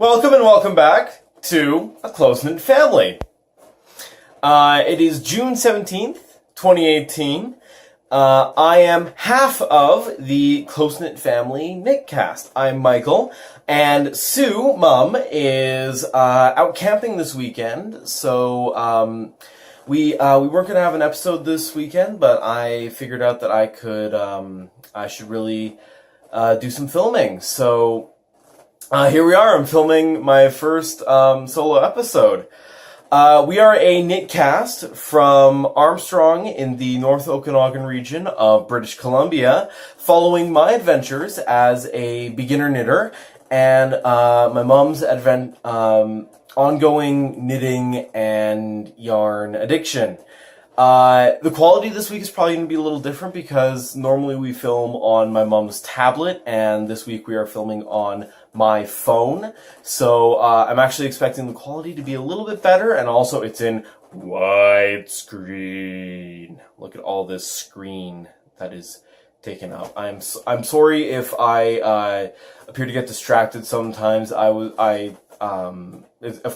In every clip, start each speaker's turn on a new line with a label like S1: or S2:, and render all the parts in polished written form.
S1: Welcome and welcome back to A Close-Knit Family. It is June 17th, 2018. I am half of the Close-Knit Family Knitcast. I'm Michael, and Sue, Mum, is out camping this weekend, so we weren't going to have an episode this weekend, but I figured out that I should really do some filming, so here we are. I'm filming my first solo episode. We are a knitcast from Armstrong in the North Okanagan region of British Columbia, following my adventures as a beginner knitter and my mom's ongoing knitting and yarn addiction. The quality this week is probably going to be a little different because normally we film on my mom's tablet, and this week we are filming on my phone. So I'm actually expecting the quality to be a little bit better, and also it's in widescreen. Look at all this screen that is taken up. I'm sorry if I appear to get distracted sometimes. Of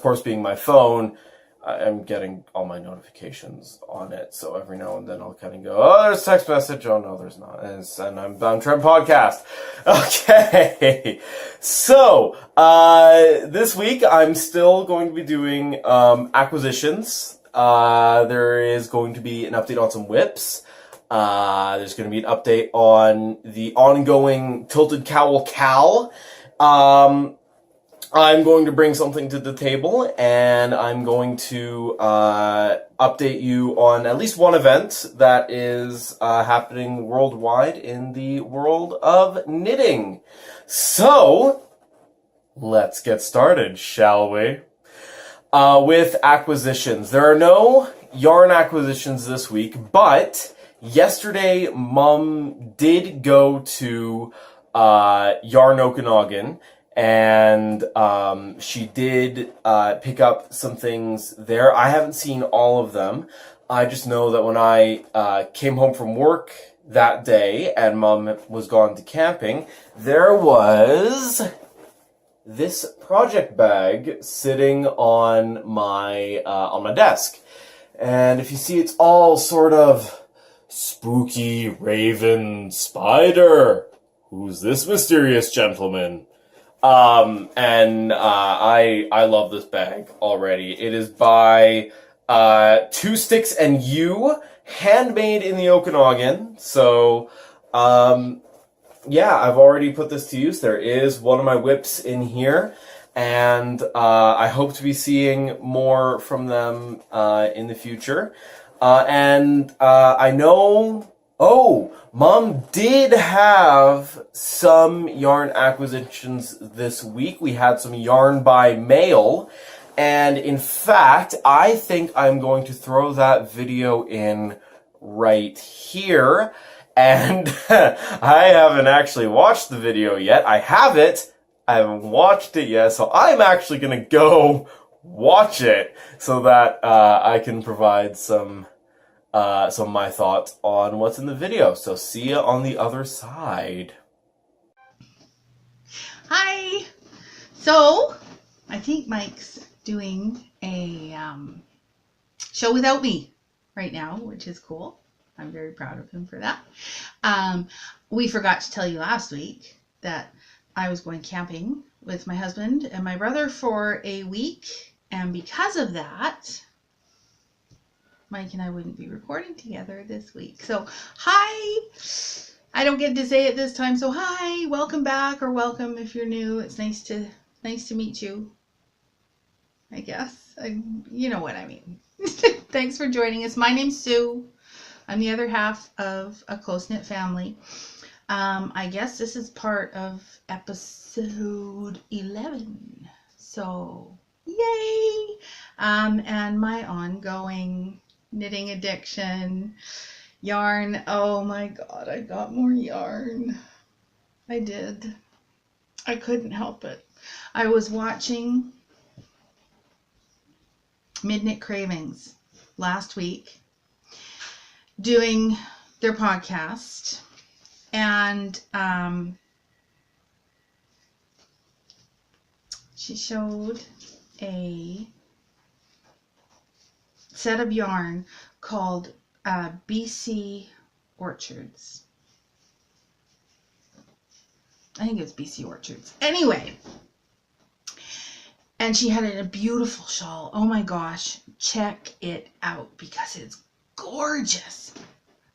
S1: course, being my phone, I'm getting all my notifications on it, so every now and then I'll kind of go, oh, there's a text message, oh no, there's not, and I'm trying podcast. Okay, so, this week I'm still going to be doing, acquisitions. There is going to be an update on some whips. There's going to be an update on the ongoing Tilted Cowl Cal. I'm going to bring something to the table, and I'm going to update you on at least one event that is happening worldwide in the world of knitting. So, let's get started, shall we? With acquisitions. There are no yarn acquisitions this week, but yesterday Mum did go to Yarn Okanagan, and she did pick up some things there. I haven't seen all of them. I just know that when I came home from work that day and Mum was gone to camping, there was this project bag sitting on my desk. And if you see, it's all sort of spooky raven spider. Who's this mysterious gentleman? I love this bag already. It is by, Two Sticks and You, handmade in the Okanagan. So, yeah, I've already put this to use. There is one of my whips in here, and, I hope to be seeing more from them, in the future. I know, Mom did have some yarn acquisitions this week. We had some yarn by mail, and in fact, I think I'm going to throw that video in right here. And I haven't actually watched the video yet. I haven't watched it yet, so I'm actually gonna go watch it so that I can provide some of my thoughts on what's in the video. So see ya on the other side.
S2: Hi! So, I think Mike's doing a show without me right now, which is cool. I'm very proud of him for that. We forgot to tell you last week that I was going camping with my husband and my brother for a week, and because of that, Mike and I wouldn't be recording together this week. So, hi! I don't get to say it this time, so hi! Welcome back, or welcome if you're new. It's nice to meet you, I guess. You know what I mean. Thanks for joining us. My name's Sue. I'm the other half of A Close-Knit Family. I guess this is part of episode 11. So, yay! And my ongoing knitting addiction, yarn. Oh my god, I got more yarn. I did. I couldn't help it. I was watching Midnight Cravings last week doing their podcast, and she showed a set of yarn called BC Orchards. I think it was BC Orchards. Anyway, and she had it in a beautiful shawl. Oh my gosh, check it out because it's gorgeous.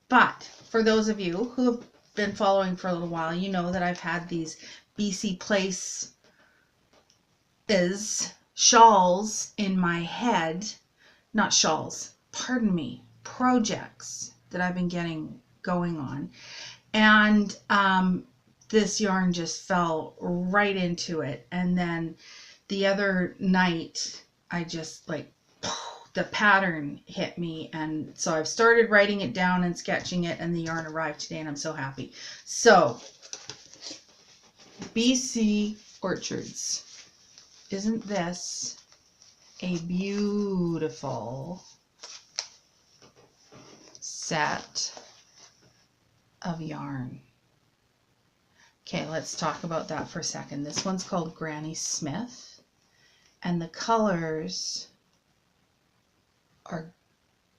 S2: But for those of you who have been following for a little while, you know that I've had these BC Place shawls in my head. Not shawls, pardon me, projects that I've been getting going on. And this yarn just fell right into it. And then the other night, I just like, the pattern hit me. And so I've started writing it down and sketching it, and the yarn arrived today, and I'm so happy. So, BC Orchards. Isn't this a beautiful set of yarn? Okay, let's talk about that for a second. This one's called Granny Smith, and the colors are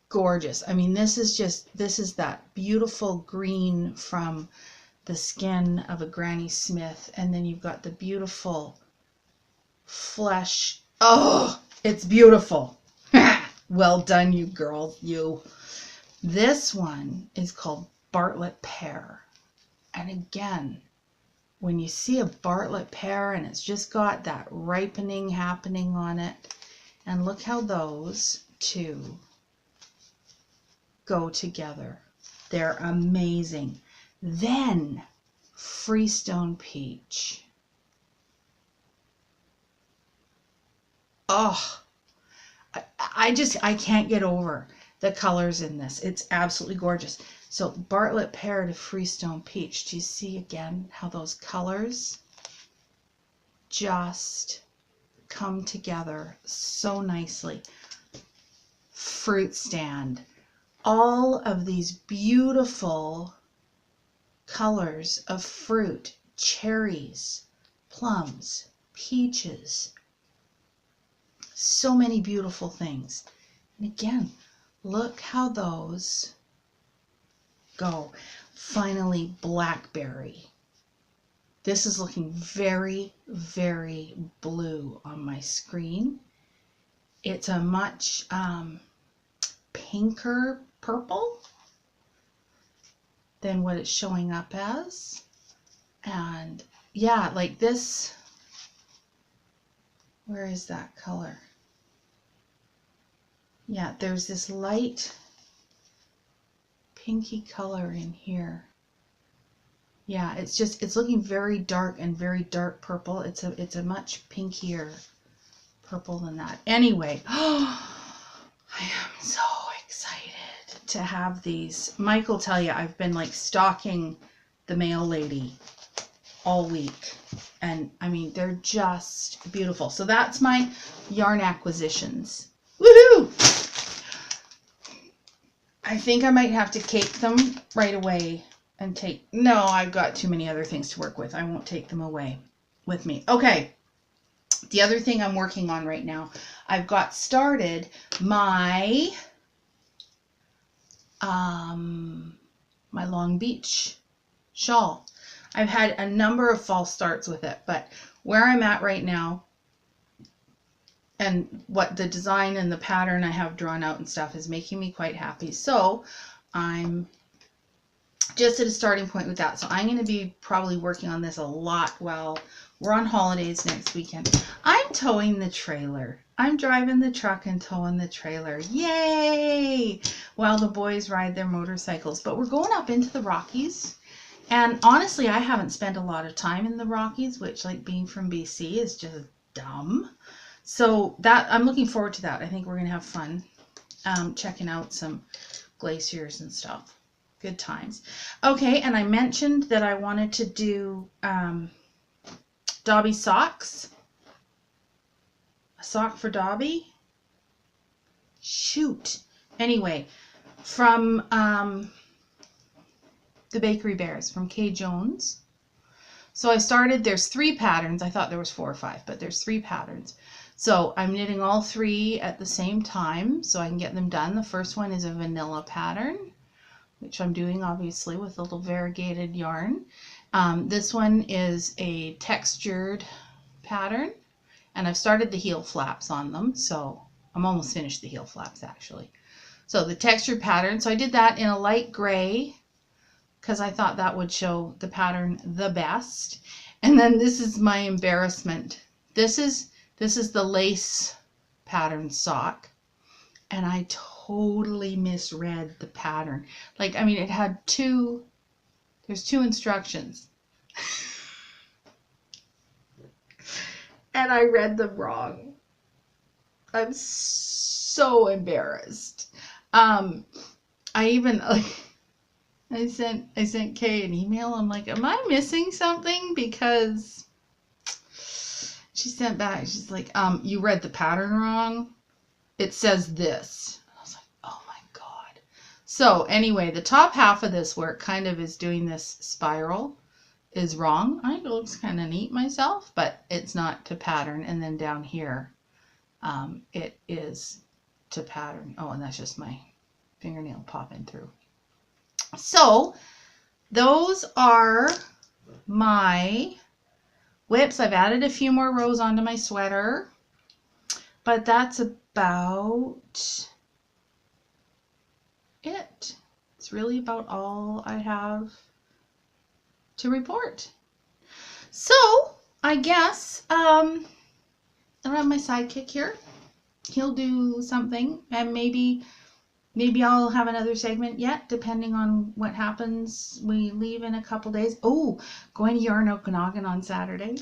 S2: gorgeous. I mean, this is that beautiful green from the skin of a Granny Smith, and then you've got the beautiful flesh. Oh, it's beautiful. Well done, you girls, you. This one is called Bartlett Pear. And again, when you see a Bartlett Pear and it's just got that ripening happening on it, and look how those two go together. They're amazing. Then Freestone Peach. Oh, I can't get over the colors in this. It's absolutely gorgeous. So Bartlett Pear to Freestone Peach. Do you see again how those colors just come together so nicely? Fruit stand. All of these beautiful colors of fruit. Cherries, plums, peaches. So many beautiful things. And again, look how those go. Finally, blackberry. This is looking very, very blue on my screen. It's a much pinker purple than what it's showing up as. And yeah, like this. Where is that color? Yeah, there's this light pinky color in here. Yeah, it's looking very dark and very dark purple. It's a much pinkier purple than that. Anyway, I am so excited to have these. Mike will tell you I've been like stalking the mail lady all week. And I mean, they're just beautiful. So that's my yarn acquisitions. Woohoo! I think I might have to cake them right away and no, I've got too many other things to work with. I won't take them away with me. Okay. The other thing I'm working on right now, I've got started my my Long Beach shawl. I've had a number of false starts with it, but where I'm at right now and what the design and the pattern I have drawn out and stuff is making me quite happy. So I'm just at a starting point with that. So I'm going to be probably working on this a lot while we're on holidays next weekend. I'm towing the trailer. I'm driving the truck and towing the trailer. Yay! While the boys ride their motorcycles. But we're going up into the Rockies. And honestly, I haven't spent a lot of time in the Rockies, which, like, being from BC is just dumb. So that I'm looking forward to that. I think we're going to have fun checking out some glaciers and stuff. Good times. Okay, and I mentioned that I wanted to do Dobby socks. A sock for Dobby. Shoot. Anyway, from the Bakery Bears, from Kay Jones. So I started, there's 3 patterns. I thought there was 4 or 5, but there's 3 patterns. So I'm knitting all 3 at the same time so I can get them done. The first one is a vanilla pattern, which I'm doing obviously with a little variegated yarn. This one is a textured pattern, and I've started the heel flaps on them, so I'm almost finished the heel flaps actually. So the textured pattern, so I did that in a light gray because I thought that would show the pattern the best. And then this is my embarrassment. This is the lace pattern sock, and I totally misread the pattern. Like, I mean, it had there's 2 instructions. And I read them wrong. I'm so embarrassed. I even, like, I sent Kay an email. I'm like, am I missing something? Because she sent back, she's like, you read the pattern wrong. It says this. I was like, oh my God. So anyway, the top half of this where it kind of is doing this spiral is wrong. I think it looks kind of neat myself, but it's not to pattern. And then down here, it is to pattern. Oh, and that's just my fingernail popping through. So those are my whips. I've added a few more rows onto my sweater, but that's about it. It's really about all I have to report. So I guess I don't have my sidekick here. He'll do something, and maybe I'll have another segment yet, depending on what happens. We leave in a couple days. Oh, going to Yarn Okanagan on Saturday.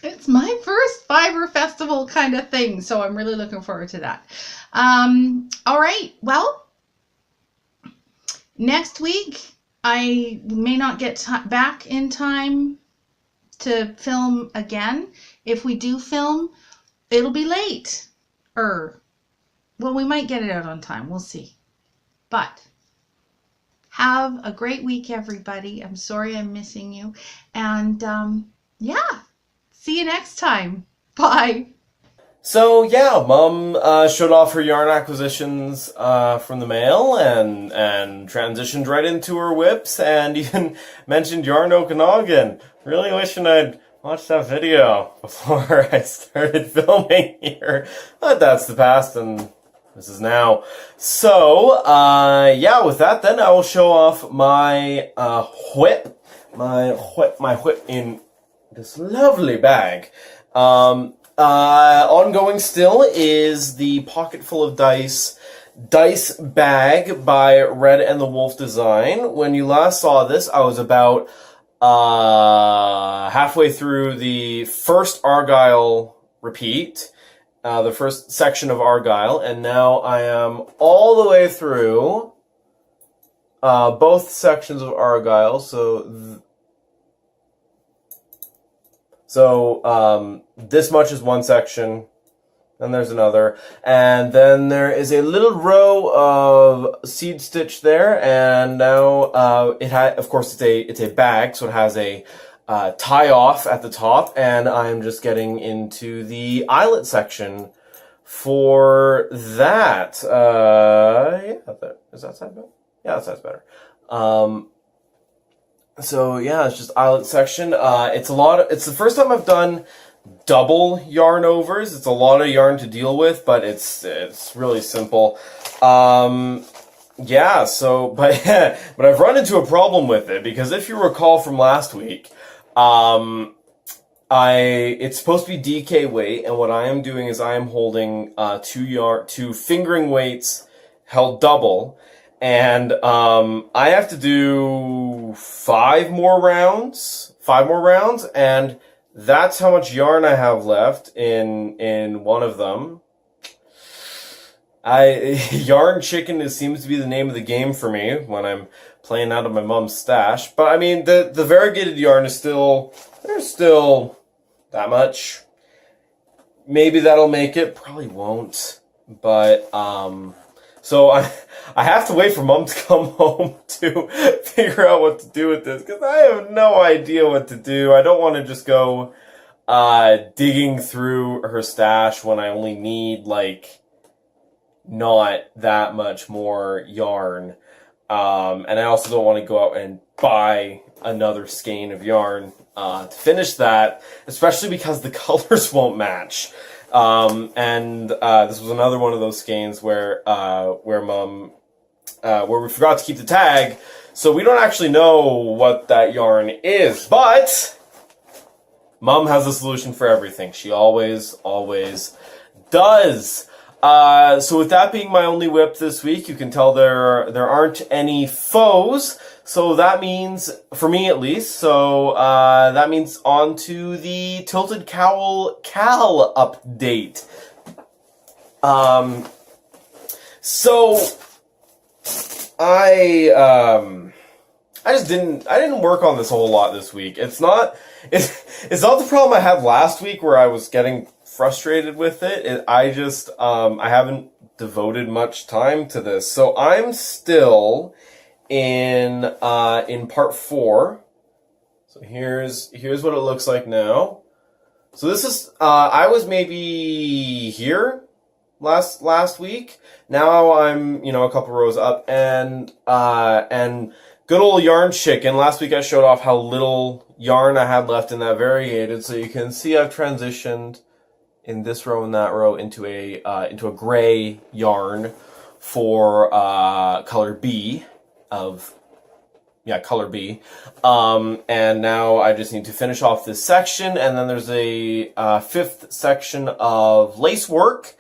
S2: It's my first fiber festival kind of thing, so I'm really looking forward to that. All right, well, next week I may not get back in time to film again. If we do film, it'll be late. Well, we might get it out on time. We'll see. But have a great week, everybody. I'm sorry I'm missing you. And yeah, see you next time. Bye.
S1: So yeah, Mom showed off her yarn acquisitions from the mail and transitioned right into her whips and even mentioned Yarn Okanagan. Really wishing I'd watched that video before I started filming here. But that's the past and this is now. So yeah, with that then I will show off my whip. My whip in this lovely bag. Ongoing still is the Pocket Full of Dice bag by Red and the Wolf Design. When you last saw this, I was about halfway through the first Argyle repeat, the first section of Argyle, and now I am all the way through both sections of Argyle. So this much is one section, then there's another, and then there is a little row of seed stitch there, and now of course it's a bag, so it has a tie off at the top, and I'm just getting into the eyelet section for that. Yeah, is that side better? Yeah, that side's better. So yeah, it's just eyelet section. It's the first time I've done double yarn overs. It's a lot of yarn to deal with, but it's really simple. Yeah, so but I've run into a problem with it because if you recall from last week, it's supposed to be DK weight, and what I am doing is I am holding two fingering weights held double. And I have to do 5 more rounds, and that's how much yarn I have left in one of them. Yarn chicken seems to be the name of the game for me when I'm playing out of my mom's stash. But I mean, the variegated yarn is there's still that much. Maybe that'll make it, probably won't. But So I have to wait for Mom to come home to figure out what to do with this, because I have no idea what to do. I don't want to just go digging through her stash when I only need, like, not that much more yarn. And I also don't want to go out and buy another skein of yarn to finish that, especially because the colors won't match. And this was another one of those skeins where Mom, where we forgot to keep the tag, so we don't actually know what that yarn is, but Mom has a solution for everything. She always does. So with that being my only whip this week, you can tell there aren't any foes. So that means, for me at least, that means on to the Tilted Cowl Cal update. So I didn't work on this a whole lot this week. It's not the problem I had last week where I was getting frustrated with it. I haven't devoted much time to this. So I'm still in part 4. So here's what it looks like now. So this is I was maybe here last week. Now I'm, a couple rows up, and good old Yarn Chicken. Last week I showed off how little yarn I had left in that variegated, so you can see I've transitioned in this row and that row into a gray yarn for color B color B. And now I just need to finish off this section, and then there's a 5th section of lace work,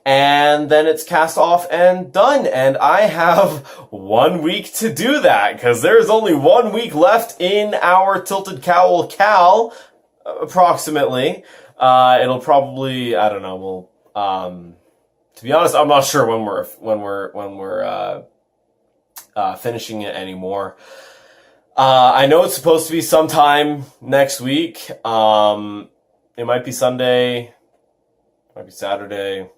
S1: and then it's cast off and done. And I have 1 week to do that, because there's only 1 week left in our Tilted Cowl Cal, approximately. It'll probably, I don't know, to be honest, I'm not sure when we're finishing it anymore. I know it's supposed to be sometime next week. It might be Sunday, it might be Saturday.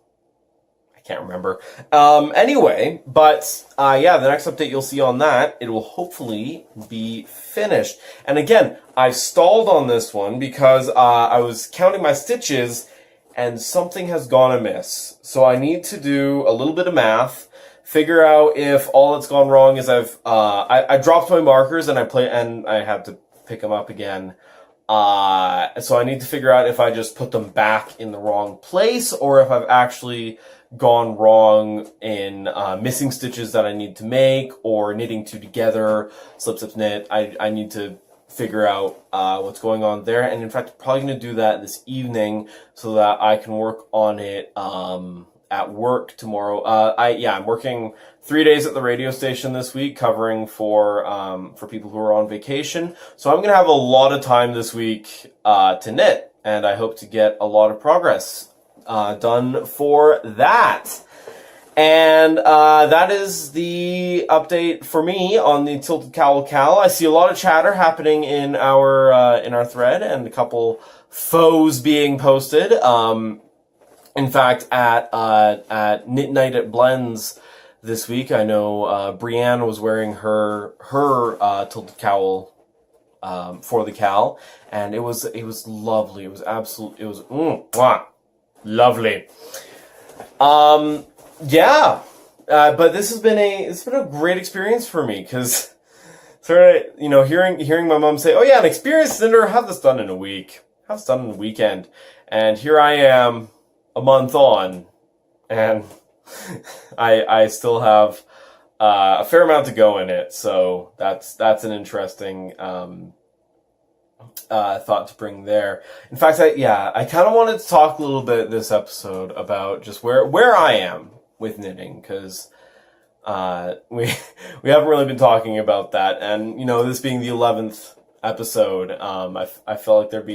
S1: I can't remember. Anyway, but the next update you'll see on that, it will hopefully be finished. And again, I stalled on this one because I was counting my stitches and something has gone amiss. So I need to do a little bit of math, figure out if all that's gone wrong is I dropped my markers and I had to pick them up again. So I need to figure out if I just put them back in the wrong place, or if I've actually gone wrong in missing stitches that I need to make, or knitting two together, slip, slip, knit. I need to figure out what's going on there, and in fact, I'm probably going to do that this evening so that I can work on it at work tomorrow. I'm working 3 days at the radio station this week, covering for people who are on vacation. So I'm going to have a lot of time this week to knit, and I hope to get a lot of progress done for that. And that is the update for me on the Tilted Cowl Cal. I see a lot of chatter happening in our thread, and a couple foes being posted. In fact, at Knit Night at Blends this week, I know Brienne was wearing her Tilted Cowl for the Cal, and it was lovely. It was lovely. But this has been a great experience for me, because sort of, hearing my mom say, "Oh yeah, an experienced knitter, have this done in a week, have this done in a weekend," and here I am, a month on, and I still have a fair amount to go in it. So that's an interesting thought to bring there. In fact, I kind of wanted to talk a little bit this episode about just where I am with knitting, because we haven't really been talking about that, and this being the 11th episode, I felt like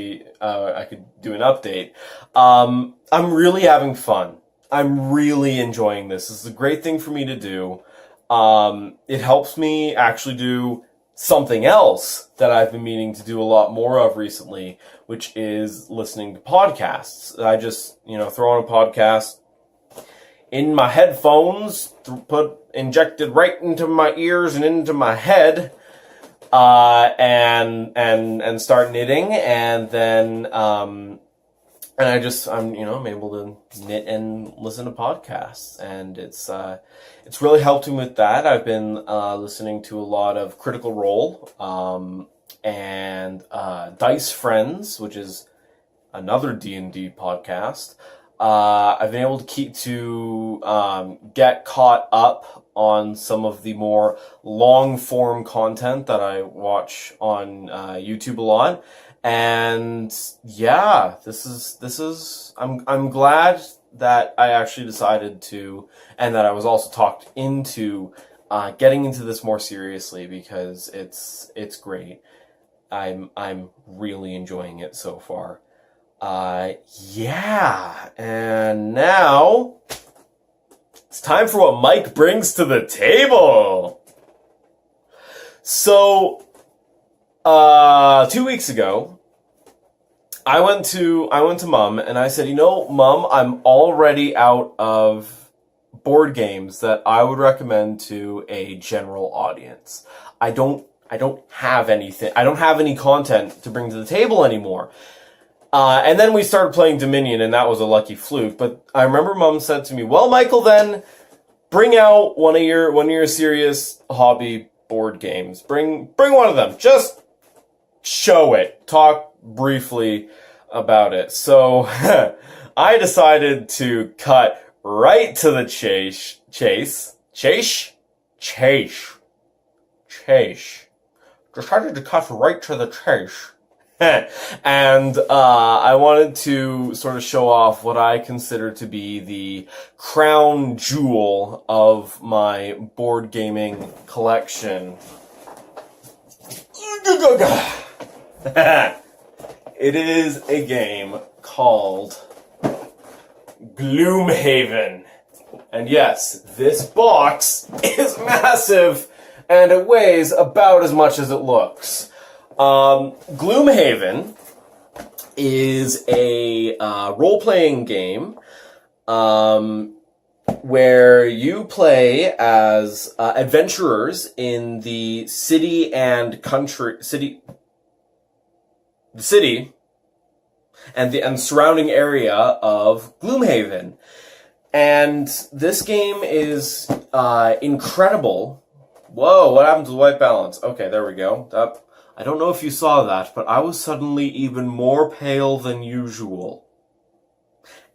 S1: I could do an update. I'm really having fun. I'm really enjoying this. This is a great thing for me to do. It helps me actually do something else that I've been meaning to do a lot more of recently, which is listening to podcasts. I just, throw on a podcast in my headphones, injected right into my ears and into my head, and start knitting, and then I'm able to knit and listen to podcasts, and it's really helped me with that. I've been listening to a lot of Critical Role, and Dice Friends, which is another D&D podcast. I've been able to get caught up on some of the more long form content that I watch on YouTube a lot. And yeah, I'm glad that I actually decided to, and that I was also talked into getting into this more seriously, because it's great. I'm really enjoying it so far. Yeah, and now it's time for what Mike brings to the table. So, 2 weeks ago, I went to Mom and I said, Mom, I'm already out of board games that I would recommend to a general audience. I don't have anything. I don't have any content to bring to the table anymore. And then we started playing Dominion, and that was a lucky fluke. But I remember Mom said to me, "Well, Michael, then bring out one of your serious hobby board games. Bring one of them. Just show it. Talk briefly about it." So I decided to cut right to the chase. Decided to cut right to the chase. And I wanted to sort of show off what I consider to be the crown jewel of my board gaming collection. It is a game called Gloomhaven. And yes, this box is massive, and it weighs about as much as it looks. Gloomhaven is a role-playing game where you play as adventurers in the city and surrounding area of Gloomhaven. And this game is incredible. Whoa, what happened to the white balance? Okay, there we go. I don't know if you saw that, but I was suddenly even more pale than usual.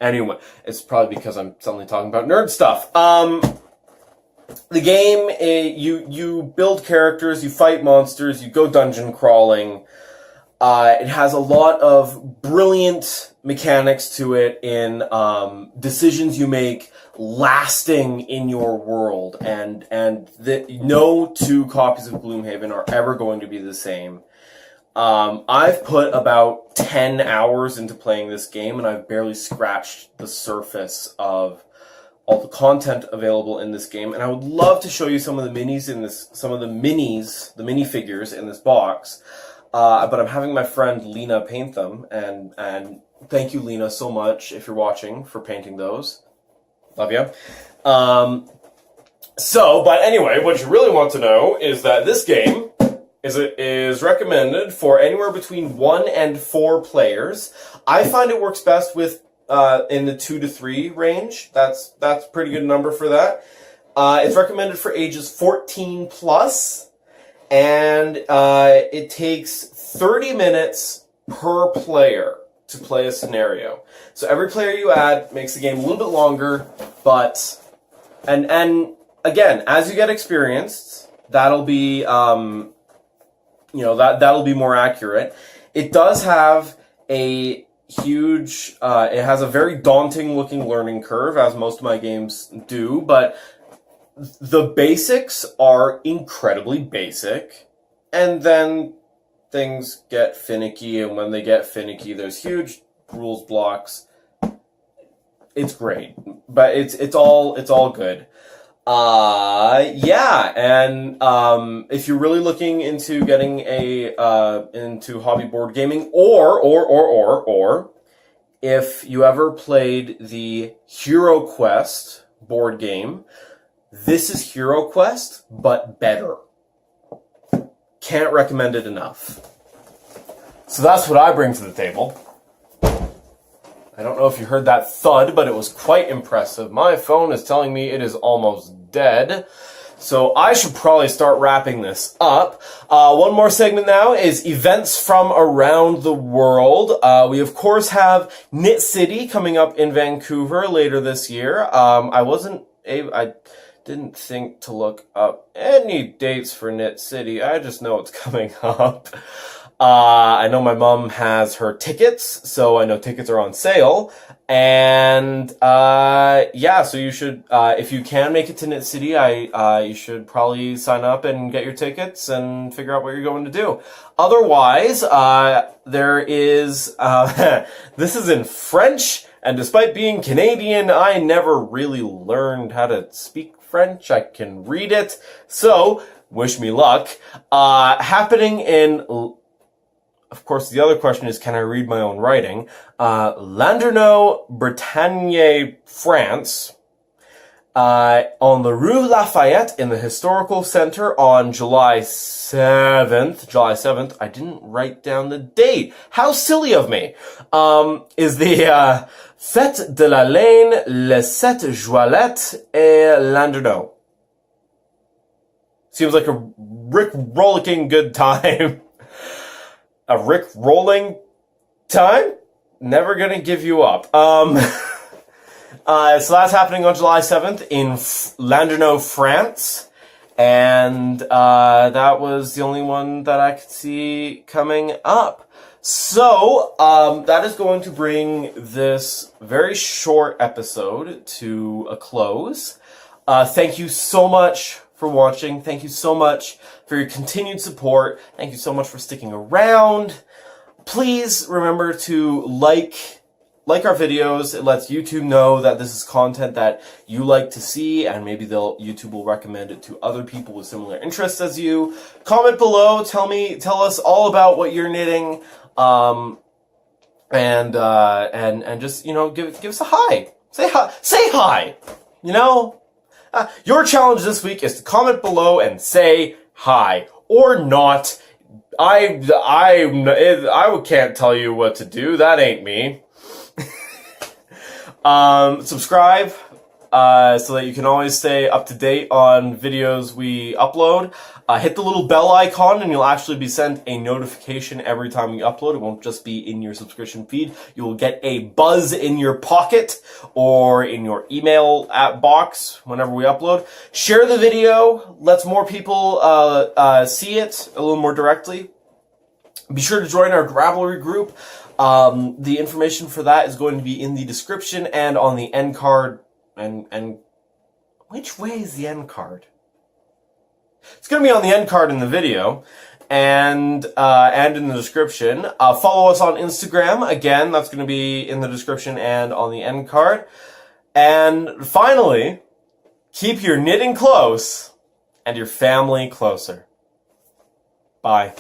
S1: Anyway, it's probably because I'm suddenly talking about nerd stuff. The game, you build characters, you fight monsters, you go dungeon crawling. It has a lot of brilliant mechanics to it in decisions you make lasting in your world, and no two copies of Gloomhaven are ever going to be the same. I've put about 10 hours into playing this game, and I've barely scratched the surface of all the content available in this game, and I would love to show you some of the minifigures in this box. But I'm having my friend Lena paint them, and thank you, Lena, so much, if you're watching, for painting those. Love you. But anyway, what you really want to know is that this game is recommended for anywhere between 1 and 4 players. I find it works best with in the 2 to 3 range. That's a pretty good number for that. It's recommended for ages 14 plus. And it takes 30 minutes per player to play a scenario. So every player you add makes the game a little bit longer, but and again, as you get experienced, that'll be that'll be more accurate. It does have a huge it has a very daunting looking learning curve, as most of my games do, but the basics are incredibly basic, and then things get finicky, and when they get finicky, there's huge rules blocks. It's great, but it's all good. And if you're really looking into getting into hobby board gaming, or if you ever played the Hero Quest, board game. This is Hero Quest, but better. Can't recommend it enough. So that's what I bring to the table. I don't know if you heard that thud, but it was quite impressive. My phone is telling me it is almost dead. So I should probably start wrapping this up. One more segment now is events from around the world. We of course have Knit City coming up in Vancouver later this year. I didn't think to look up any dates for Knit City. I just know it's coming up. I know my mom has her tickets, so I know tickets are on sale. And, so you should, if you can make it to Knit City, you should probably sign up and get your tickets and figure out what you're going to do. Otherwise, there is, this is in French, and despite being Canadian, I never really learned how to speak French. I can read it, so wish me luck. Happening in, of course, the other question is, can I read my own writing? Landerneau, Bretagne, France, on the Rue Lafayette in the Historical Center on July 7th, I didn't write down the date. How silly of me. Is the, Fête de la Laine, le 7 Joilette et Landerneau. Seems like a Rick-rollicking good time. A Rick-rolling time? Never gonna give you up. So that's happening on July 7th in Landerneau, France. And that was the only one that I could see coming up. So, that is going to bring this very short episode to a close. Thank you so much for watching. Thank you so much for your continued support. Thank you so much for sticking around. Please remember to like our videos. It lets YouTube know that this is content that you like to see, and maybe YouTube will recommend it to other people with similar interests as you. Comment below. Tell us all about what you're knitting. And just, give us a hi. Say hi. Your challenge this week is to comment below and say hi, or not. I can't tell you what to do. That ain't me. Subscribe, so that you can always stay up to date on videos we upload. Hit the little bell icon and you'll actually be sent a notification every time we upload. It won't just be in your subscription feed. You will get a buzz in your pocket or in your email box whenever we upload. Share the video. Let more people see it a little more directly. Be sure to join our Gravelry group. The information for that is going to be in the description and on the end card. And which way is the end card? It's going to be on the end card in the video and in the description. Follow us on Instagram. Again, that's going to be in the description and on the end card. And finally, keep your knitting close and your family closer. Bye.